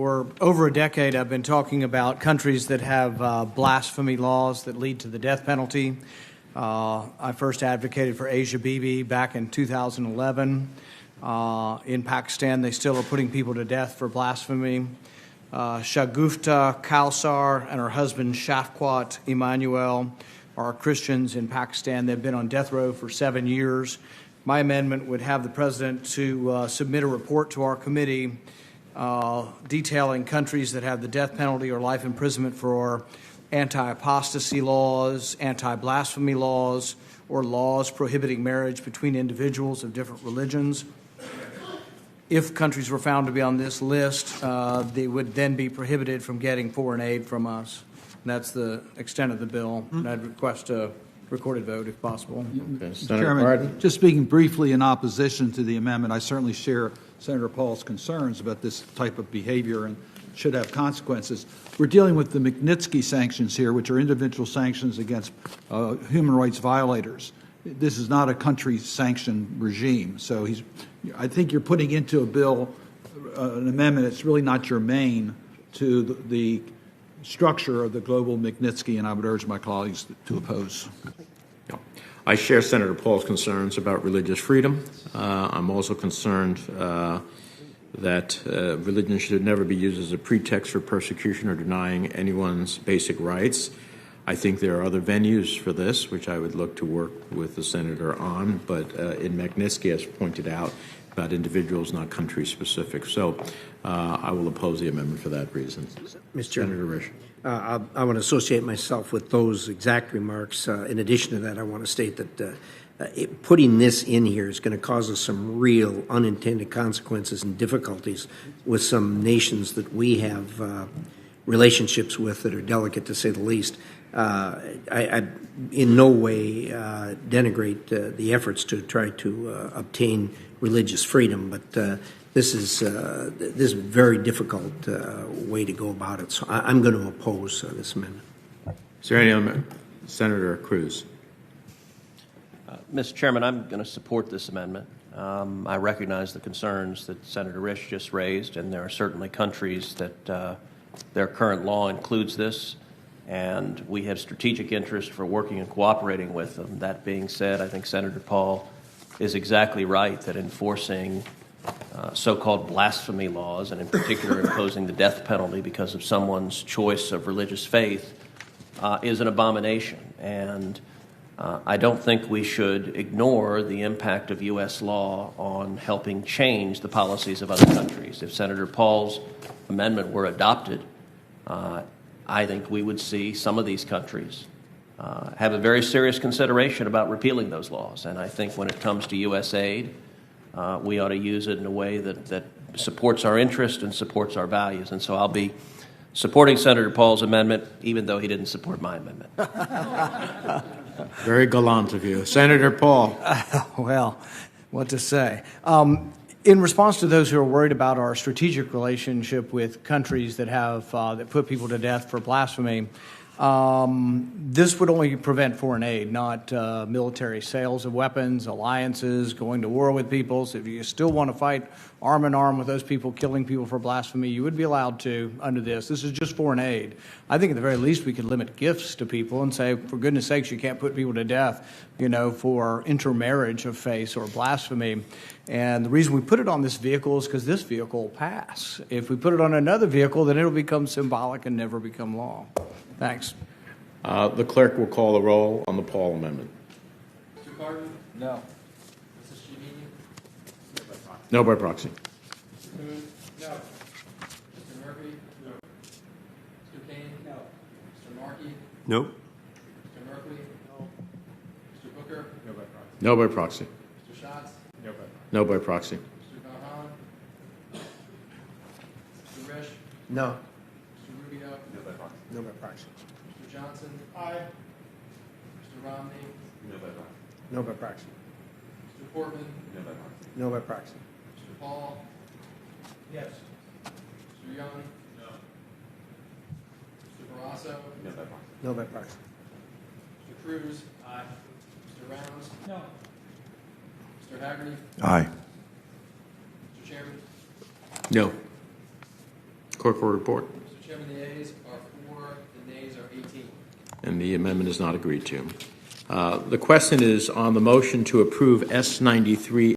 For over a decade, I've been talking about countries that have blasphemy laws that lead to the death penalty. I first advocated for Asia Bibi back in 2011. In Pakistan, they still are putting people to death for blasphemy. Shagufta Kausar and her husband Shafqat Emmanuel are Christians in Pakistan. They've been on death row for 7 years. My amendment would have the president to submit a report to our committee detailing countries that have the death penalty or life imprisonment for anti-apostasy laws, anti-blasphemy laws, or laws prohibiting marriage between individuals of different religions. If countries were found to be on this list, they would then be prohibited from getting foreign aid from us. And that's the extent of the bill. And I'd request a recorded vote if possible. Okay. Mr. Chairman, just speaking briefly in opposition to the amendment, I certainly share Senator Paul's concerns about this type of behavior and should have consequences. We're dealing with the Magnitsky sanctions here, which are individual sanctions against human rights violators. This is not a country-sanctioned regime. So I think you're putting into a bill an amendment that's really not germane to the structure of the global Magnitsky, and I would urge my colleagues to oppose. I share Senator Paul's concerns about religious freedom. I'm also concerned that religion should never be used as a pretext for persecution or denying anyone's basic rights. I think there are other venues for this, which I would look to work with the senator on, but in Magnitsky, as pointed out, about individuals, not country-specific. So I will oppose the amendment for that reason. Mr. Chairman, Senator Risch. I want to associate myself with those exact remarks. In addition to that, I want to state that putting this in here is going to cause us some real unintended consequences and difficulties with some nations that we have relationships with that are delicate, to say the least. I in no way denigrate the efforts to try to obtain religious freedom, but this is a very difficult way to go about it. So I'm going to oppose this amendment. Is there any other? Senator Cruz. Mr. Chairman, I'm going to support this amendment. I recognize the concerns that Senator Risch just raised, and there are certainly countries that their current law includes this, and we have strategic interest for working and cooperating with them. That being said, I think Senator Paul is exactly right that enforcing so-called blasphemy laws, and in particular imposing the death penalty because of someone's choice of religious faith, is an abomination. And I don't think we should ignore the impact of U.S. law on helping change the policies of other countries. If Senator Paul's amendment were adopted, I think we would see some of these countries have a very serious consideration about repealing those laws. And I think when it comes to U.S. aid, we ought to use it in a way that supports our interest and supports our values. And so I'll be supporting Senator Paul's amendment, even though he didn't support my amendment. Very gallant of you. Senator Paul. Well, what to say? In response to those who are worried about our strategic relationship with countries that have that put people to death for blasphemy, this would only prevent foreign aid, not military sales of weapons, alliances, going to war with people. So if you still want to fight arm in arm with those people killing people for blasphemy, you would be allowed to under this. This is just foreign aid. I think at the very least we could limit gifts to people and say, for goodness sakes, you can't put people to death, for intermarriage of faith or blasphemy. And the reason we put it on this vehicle is because this vehicle will pass. If we put it on another vehicle, then it'll become symbolic and never become law. Thanks. The clerk will call the roll on the Paul amendment. Mr. Carton? No. Mrs. Shamini? No by proxy. Mr. Moon? No. Mr. Murphy? No. Mr. Kane? No. Mr. Markey? No. Mr. Merkley? No. Mr. Booker? No by proxy. No by proxy. Mr. Schatz? No by proxy. No by proxy. Mr. Valhan? Mr. Risch? No. Mr. Rubio? No by proxy. No by proxy. Mr. Johnson? Aye. Mr. Romney? No by proxy. No by proxy. Mr. Portman? No by proxy. No by proxy. Mr. Paul? Yes. Mr. Young? No. Mr. Barrasso? No by proxy. No by proxy. Mr. Cruz? Aye. Mr. Rounds? No. Mr. Haggerty? Aye. Mr. Chairman? No. Clerk will report. Mr. Chairman, the ayes are 4, the nays are 18. And the amendment is not agreed to. The question is on the motion to approve S93